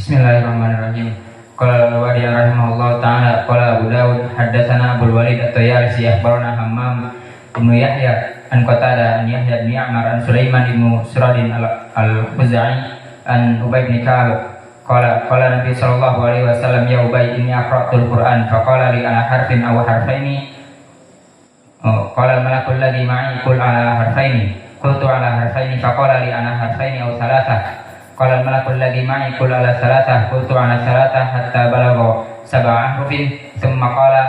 Bismillahirrahmanirrahim. Qala al-Wadi rahimahullah ta'ala qala Abu Dawud haddatsana Abdul Walid at-Tayalisi akhbarana Hammam ibnu Yahya an Qatadah an Yahya bin Ya'mar an Sulaiman ibnu Suradin al-Khuzai an Ubay bin Ka'ab qala Nabi sallallahu alaihi wasallam ya Ubay inni aqra'tul Qur'an faqala li ala harfin aw harfaini qala malakul ladzi ma'i qul ala harfaini qultu ala harfaini faqala li ana harfaini aw thalathah qala malakul ladzi ma'i qul ala thalathah qultu ala thalathah hatta balagha sab'a ahrufin thumma qala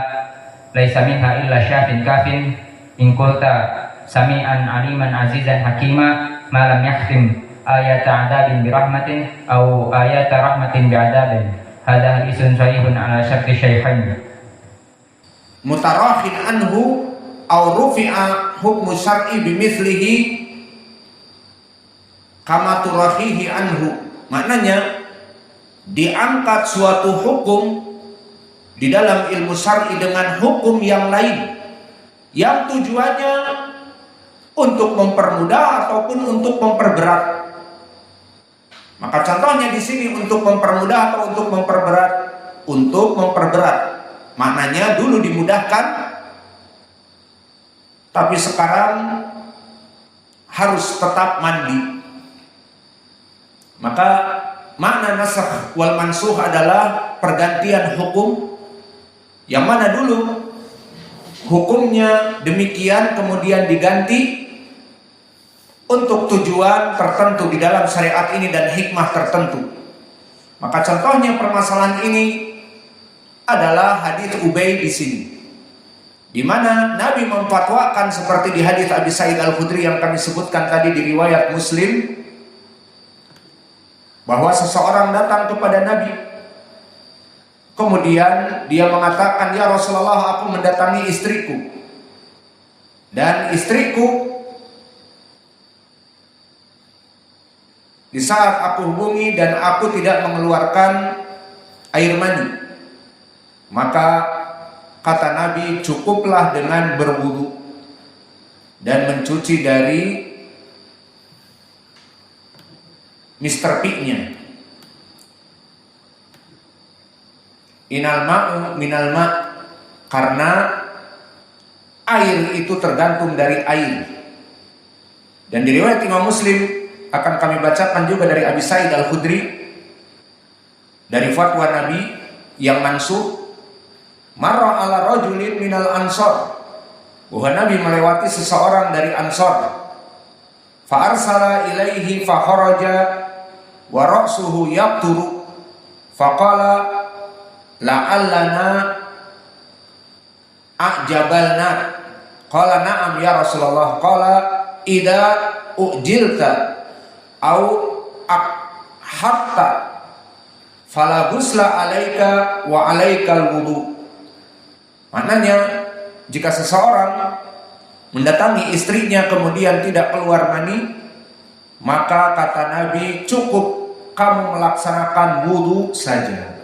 laisa minha illa syafin kafin in qulta sami'an aliman azizan hakima ma lam yakhtim ayata adabin birahmatin aw ayata rahmatin bi'adabin hadha hadisun sahihun ala syarti syaikhain mutarakhin anhu aw rufi'a hukmu syar'i bimithlihi kama turakhihi anhu. Maknanya diangkat suatu hukum di dalam ilmu syar'i dengan hukum yang lain yang tujuannya untuk mempermudah ataupun untuk memperberat. Maka contohnya di sini untuk mempermudah atau untuk memperberat. Untuk memperberat. Maknanya dulu dimudahkan, tapi sekarang harus tetap mandi. Maka makna nasakh wal mansukh adalah pergantian hukum yang mana dulu hukumnya demikian kemudian diganti untuk tujuan tertentu di dalam syariat ini dan hikmah tertentu. Maka contohnya permasalahan ini adalah hadits Ubay di sini, di mana Nabi memfatwakan seperti di hadits Abi Sa'id Al-Khudri yang kami sebutkan tadi di riwayat Muslim, bahwa seseorang datang kepada Nabi, kemudian dia mengatakan, ya Rasulullah, aku mendatangi istriku, dan istriku di saat aku hubungi dan aku tidak mengeluarkan air mani. Maka kata Nabi, cukuplah dengan berwudu dan mencuci dari Mr. P-nya. Inal ma'u minal ma', karena air itu tergantung dari air. Dan di riwayat Imam Muslim akan kami bacakan juga dari Abi Sa'id Al-Khudri dari fatwa Nabi yang mansuh, marra ala rajulin minal ansor, bahwa Nabi melewati seseorang dari Ansor. Fa arsala ilaihi fa kharaja wa ra'suhu yaqturu faqala la'allana a'jabalna. Qala na'am ya Rasulullah. Qala idza ujilta au hatta fala ghusla alaika wa alaikal wudu. Maknanya jika seseorang mendatangi istrinya kemudian tidak keluar mani, maka kata Nabi, cukup kamu melaksanakan wudu saja.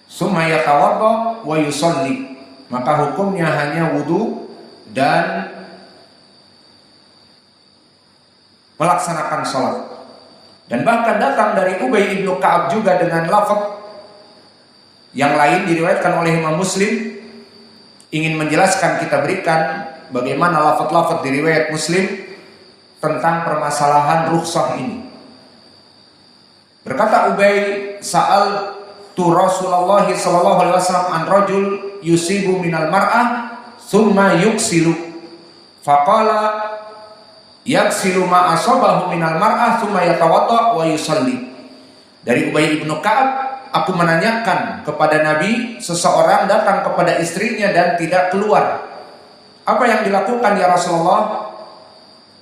Summa yatawadda wa yusalli, maka hukumnya hanya wudu dan melaksanakan sholat. Dan bahkan datang dari Ubay ibnu Ka'ab juga dengan lafaz yang lain diriwayatkan oleh Imam Muslim. Ingin menjelaskan, kita berikan bagaimana lafaz-lafaz di riwayat Muslim tentang permasalahan rukhsah ini. Berkata Ubay, sa'al tu Rasulullah sallallahu alaihi wasallam an rajul yusibu minal mar'ah thumma yuksilu faqala yaksilu ma asabahu minal mar'ah thumma yatawadda wa yusalli. Dari Ubay ibnu Ka'ab, aku menanyakan kepada Nabi, seseorang datang kepada istrinya dan tidak keluar. Apa yang dilakukan ya Rasulullah?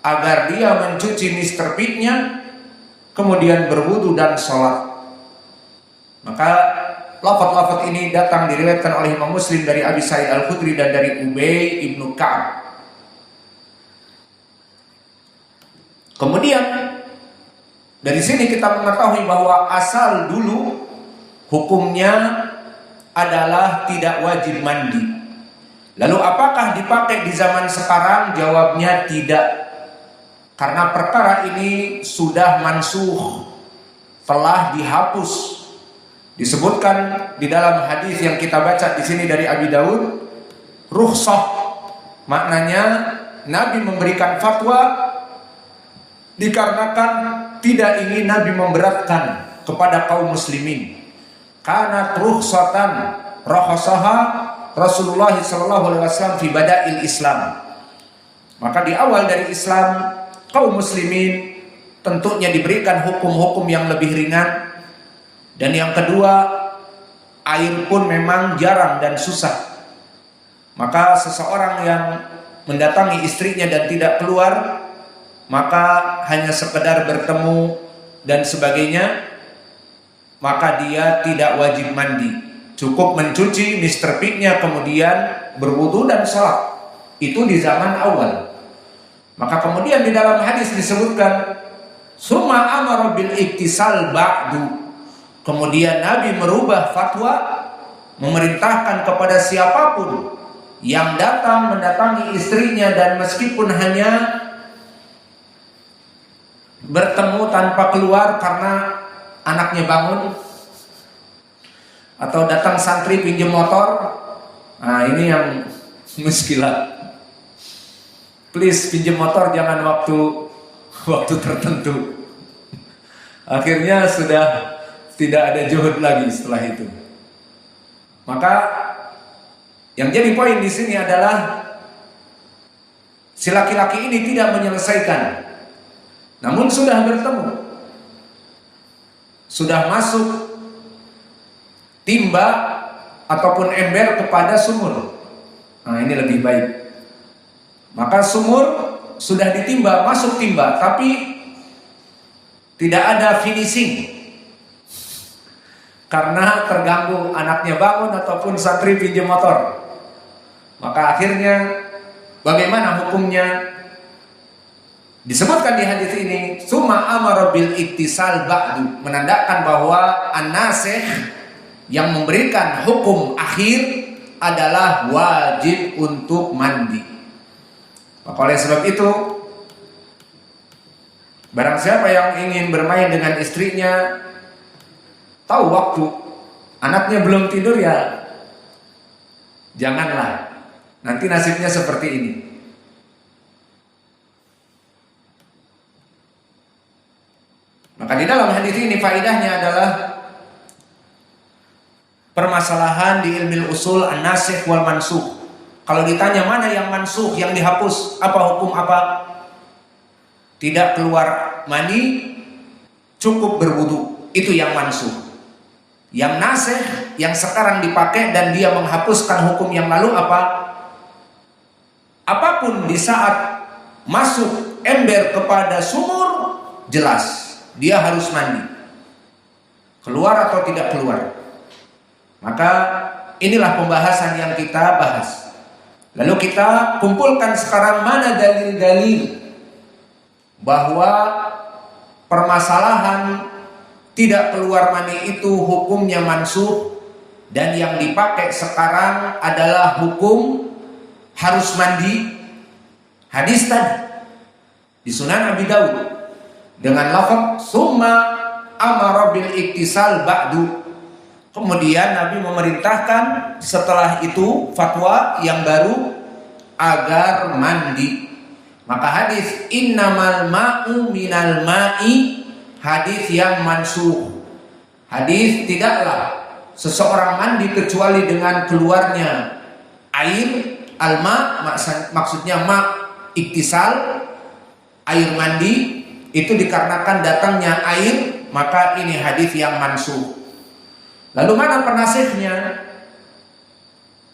Agar dia mencuci Mr. P-nya, kemudian berwudu dan sholat. Maka lafaz-lafaz ini datang diriwayatkan oleh Imam Muslim dari Abi Sa'id Al-Khudri dan dari Ubay ibnu Ka'ab. Kemudian dari sini kita mengetahui bahwa asal dulu hukumnya adalah tidak wajib mandi. Lalu apakah dipakai di zaman sekarang? Jawabnya tidak. Karena perkara ini sudah mansuh, telah dihapus. Disebutkan di dalam hadis yang kita baca di sini dari Abi Daud, rukhsah, maknanya Nabi memberikan fatwa dikarenakan tidak ingin Nabi memberatkan kepada kaum muslimin. Karena rukhsatan rakhasaha Rasulullah SAW fi bada'il Islam. Maka di awal dari Islam, kaum muslimin tentunya diberikan hukum-hukum yang lebih ringan. Dan yang kedua, air pun memang jarang dan susah. Maka seseorang yang mendatangi istrinya dan tidak keluar, maka hanya sekedar bertemu dan sebagainya, maka dia tidak wajib mandi. Cukup mencuci Mr. Pig-nya, kemudian berwudu dan sholat. Itu di zaman awal. Maka kemudian di dalam hadis disebutkan, summa amara bil iktisal ba'du. Kemudian Nabi merubah fatwa, memerintahkan kepada siapapun yang datang mendatangi istrinya dan meskipun hanya bertemu tanpa keluar karena anaknya bangun, atau datang santri pinjam motor. Nah, ini yang muskilah. Please pinjam motor jangan waktu tertentu. Akhirnya sudah tidak ada juhud lagi setelah itu. Maka yang jadi poin di sini adalah si laki-laki ini tidak menyelesaikan, namun sudah bertemu, sudah masuk timba ataupun ember kepada sumur. Nah, ini lebih baik. Maka sumur sudah ditimba, masuk timba, tapi tidak ada finishing karena terganggu anaknya bangun ataupun santri pinjam motor. Maka akhirnya bagaimana hukumnya? Disebutkan di hadis ini, summa amara bil iktisal ba'du, menandakan bahwa an-nasikh yang memberikan hukum akhir adalah wajib untuk mandi. Maka oleh sebab itu, barang siapa yang ingin bermain dengan istrinya, tahu waktu anaknya belum tidur, ya janganlah. Nanti nasibnya seperti ini. Maka di dalam hadis ini faidahnya adalah permasalahan di ilmu usul an-nasikh wal mansukh. Kalau ditanya mana yang mansukh, yang dihapus, apa hukum apa? Tidak keluar mani, cukup berwudu, itu yang mansukh. Yang nasikh, yang sekarang dipakai dan dia menghapuskan hukum yang lalu apa? Apapun di saat masuk ember kepada sumur, jelas dia harus mandi, keluar atau tidak keluar. Maka inilah pembahasan yang kita bahas. Lalu kita kumpulkan sekarang mana dalil-dalil bahwa permasalahan tidak keluar mani itu hukumnya mansukh, dan yang dipakai sekarang adalah hukum harus mandi. Hadis tadi di Sunan Abi Daud dengan lafaz summa amara bil iktisal ba'du. Kemudian Nabi memerintahkan setelah itu fatwa yang baru agar mandi. Maka hadis innamal ma'u minal ma'i, hadis yang mansukh. Hadis tidaklah seseorang mandi kecuali dengan keluarnya air. Al-ma maksudnya ma iktisal, air mandi, itu dikarenakan datangnya air, maka ini hadis yang mansukh. Lalu mana penasikhnya?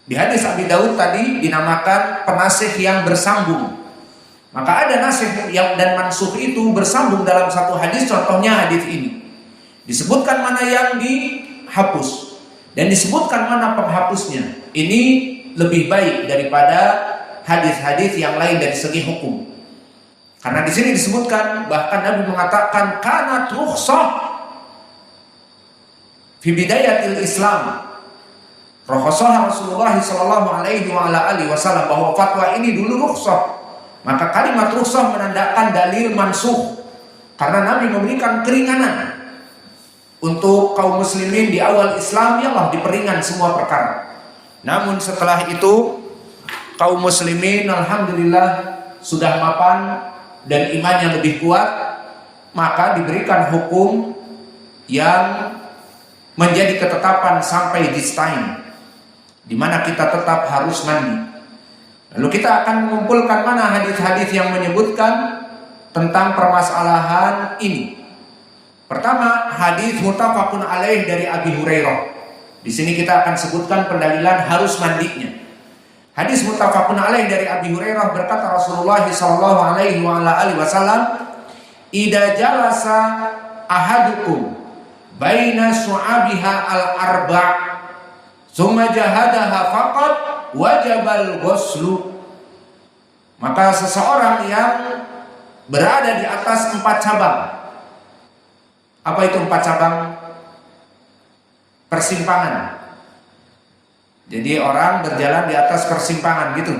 Di hadis Abi Daud tadi dinamakan penasikh yang bersambung. Maka ada nasikh yang dan mansukh itu bersambung dalam satu hadis, contohnya hadis ini. Disebutkan mana yang dihapus dan disebutkan mana penghapusnya. Ini lebih baik daripada hadis-hadis yang lain dari segi hukum. Karena di sini disebutkan, bahkan Nabi mengatakan kana rukhsah fi bidayatil Islam. Rakhasah Rasulullah sallallahu alaihi wasallam bahwa fatwa ini dulu rukhsah. Maka kalimat rukhsah menandakan dalil mansukh. Karena Nabi memberikan keringanan untuk kaum muslimin di awal Islam, yalah diperingan semua perkara. Namun setelah itu kaum muslimin alhamdulillah sudah mapan dan imannya lebih kuat, maka diberikan hukum yang menjadi ketetapan sampai this time, di mana kita tetap harus mandi. Lalu kita akan mengumpulkan mana hadis-hadis yang menyebutkan tentang permasalahan ini. Pertama, hadis muttafaqun alaih dari Abi Hurairah. Di sini kita akan sebutkan pendalilan harus mandinya. Hadis muttafaqun alaih dari Abi Hurairah, berkata Rasulullah sallallahu alaihi wasallam, "Idza jalasa ahadukum baina su'abiha al-arba' tsumma jahadaha faqad wajabal ghuslu." Maka seseorang yang berada di atas 4 cabang. Apa itu 4 cabang? Persimpangan. Jadi orang berjalan di atas persimpangan gitu.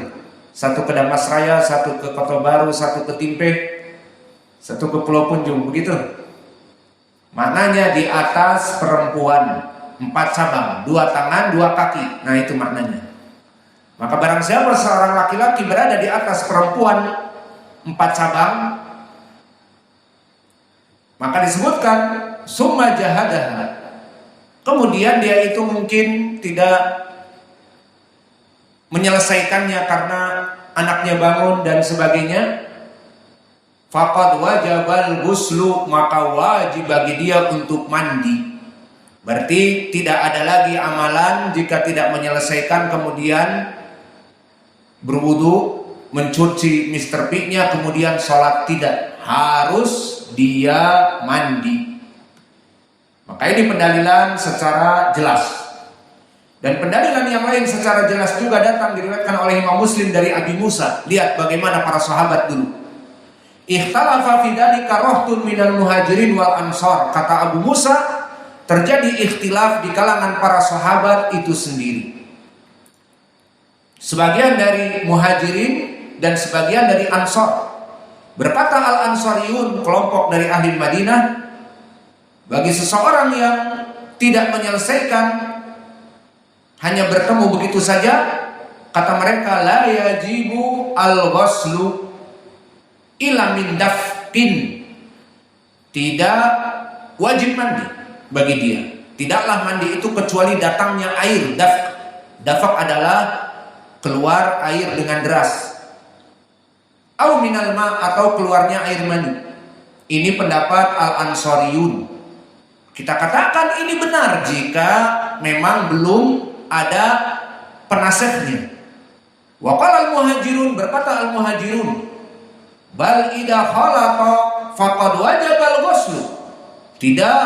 Satu ke Damasraya, satu ke Kota Baru, satu ke Timpe, satu ke Pulau Punjung, begitu. Maknanya di atas perempuan, 4 cabang, 2 tangan, 2 kaki. Nah itu maknanya. Maka barang siapa seorang laki-laki berada di atas perempuan 4 cabang, maka disebutkan summa jahadaha. Kemudian dia itu mungkin tidak menyelesaikannya karena anaknya bangun dan sebagainya. Faqad wajabal ghuslu, maka wajib bagi dia untuk mandi. Berarti tidak ada lagi amalan jika tidak menyelesaikan kemudian berwudu, mencuci Mr. P-nya, kemudian sholat, tidak. Harus dia mandi. Maka ini pendalilan secara jelas. Dan pendalilan yang lain secara jelas juga datang diriwayatkan oleh Imam Muslim dari Abi Musa. Lihat bagaimana para sahabat dulu. Ikhtalafa fi dzalika rahtun minal muhajirin wal ansar. Kata Abu Musa, terjadi ikhtilaf di kalangan para sahabat itu sendiri. Sebagian dari muhajirin dan sebagian dari ansar. Berkata al-ansariyun, kelompok dari ahli Madinah, bagi seseorang yang tidak menyelesaikan, hanya bertemu begitu saja, kata mereka, la yajibu al-ghuslu illa min dafqin. Tidak wajib mandi bagi dia. Tidaklah mandi itu kecuali datangnya air. Dafq adalah keluar air dengan deras. Au minal ma, atau keluarnya air mani. Ini pendapat al-ansariyun. Kita katakan ini benar jika memang belum ada penasihnya. Wa qala al-muhajirun, berkata al-muhajirun, bal idza khalaqa faqad wajaba al-ghusl. Tidak,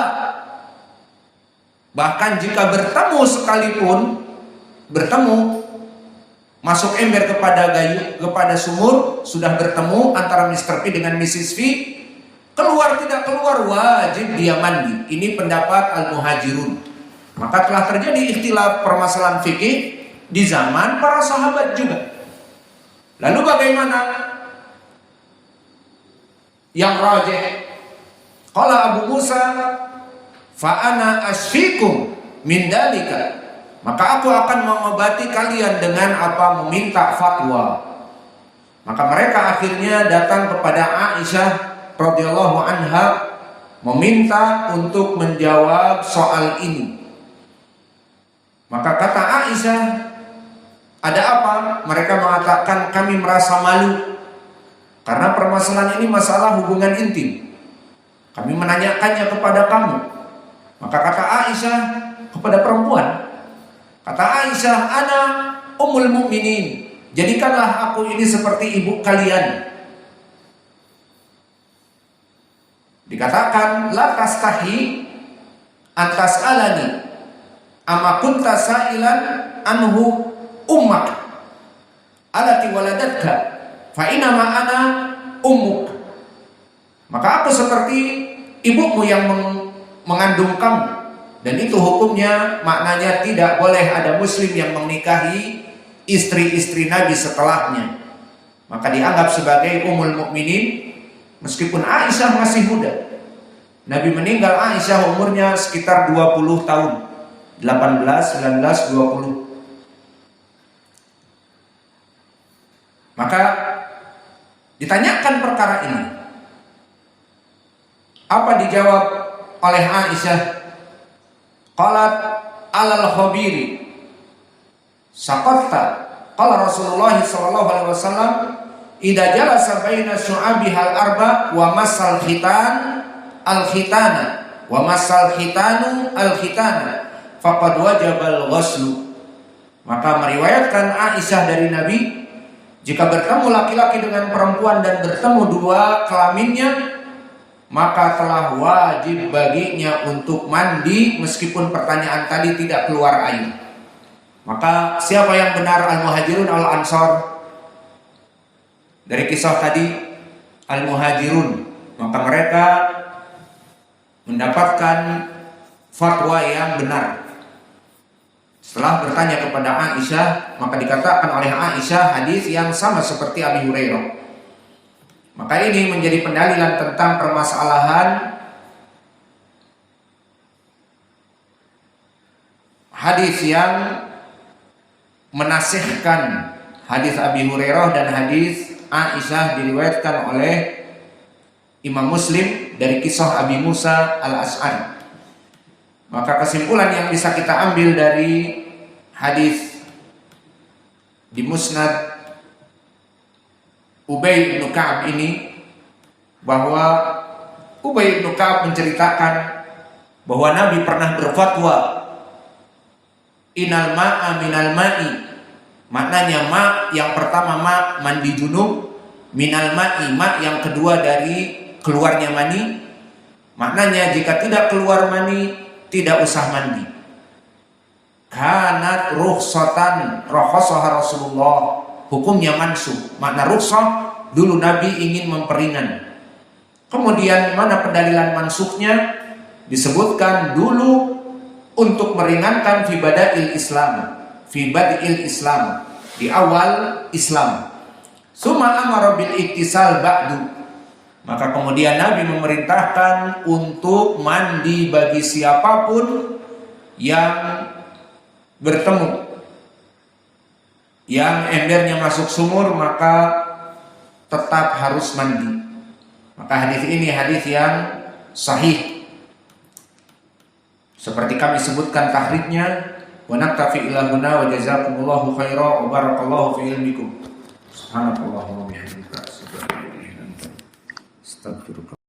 bahkan jika bertemu sekalipun, bertemu masuk ember kepada sumur, sudah bertemu antara Mr. P dengan Mrs. V, keluar tidak keluar, wajib dia mandi. Ini pendapat al-muhajirun. Maka telah terjadi ikhtilaf permasalahan fikih di zaman para sahabat juga. Lalu bagaimana yang rajih? Qala Abu Musa, fa ana asfikum min dalika. Maka aku akan mengobati kalian dengan apa? Meminta fatwa. Maka mereka akhirnya datang kepada Aisyah radhiyallahu anha, meminta untuk menjawab soal ini. Maka kata Aisyah, ada apa? Mereka mengatakan kami merasa malu karena permasalahan ini masalah hubungan intim. Kami menanyakannya kepada kamu. Maka kata Aisyah kepada perempuan, kata Aisyah, ana ummul mukminin, jadikanlah aku ini seperti ibu kalian. Dikatakan la tastahi antas alani ama kunta sa'ilan anhu ummak alati waladatka fa inna ma ana ummuk. Maka aku seperti ibumu yang mengandung kamu. Dan itu hukumnya, maknanya tidak boleh ada muslim yang menikahi istri-istri Nabi setelahnya. Maka dianggap sebagai ummul mukminin meskipun Aisyah masih muda. Nabi meninggal Aisyah umurnya sekitar 20 tahun. 18, 19, 20. Maka ditanyakan perkara ini. Apa dijawab oleh Aisyah? Qalat alal khabiri saqatta. Qala Rasulullah sallallahu alaihi wasallam idza jalasa baina syu'abihal arba wa masal khitan al khitana wa masal khitanu al khitana faqad wajabal ghuslu. Maka meriwayatkan Aisyah dari Nabi, jika bertemu laki-laki dengan perempuan dan bertemu dua kelaminnya, maka telah wajib baginya untuk mandi meskipun pertanyaan tadi tidak keluar air. Maka siapa yang benar, al-muhajirun al-ansar? Dari kisah tadi, al-muhajirun, maka mereka mendapatkan fatwa yang benar. Setelah bertanya kepada Aisyah, maka dikatakan oleh Aisyah hadis yang sama seperti Abi Hurairah. Maka ini menjadi pendalilan tentang permasalahan hadis yang menasihkan hadis Abi Hurairah dan hadis Aisyah diriwayatkan oleh Imam Muslim dari kisah Abi Musa al-Ash'ari. Maka kesimpulan yang bisa kita ambil dari hadis di Musnad Ubay bin Ka'ab ini, bahwa Ubay bin Ka'ab menceritakan bahwa Nabi pernah berfatwa inal ma'a minal ma'i. Maknanya ma yang pertama ma mandi junub, minal ma'i ma yang kedua dari keluarnya mani. Maknanya jika tidak keluar mani tidak usah mandi. Kanat rukhsatan rakhasaha Rasulullah. Hukumnya mansuh. Makna rukhsah, dulu Nabi ingin memperingan. Kemudian mana pendalilan mansuhnya? Disebutkan dulu untuk meringankan fi bada'il Islam, fi bad'il Islam, di awal Islam. Summa amara bil iktisal ba'du. Maka kemudian Nabi memerintahkan untuk mandi bagi siapapun yang bertemu, yang embernya masuk sumur, maka tetap harus mandi. Maka hadis ini hadis yang sahih. Seperti kami sebutkan tahridnya, wa naktafi ila huna wa jazakumullahu khairan wa barakallahu fi ilmikum. Subhanallah wa bihamdika. Astagfirullah.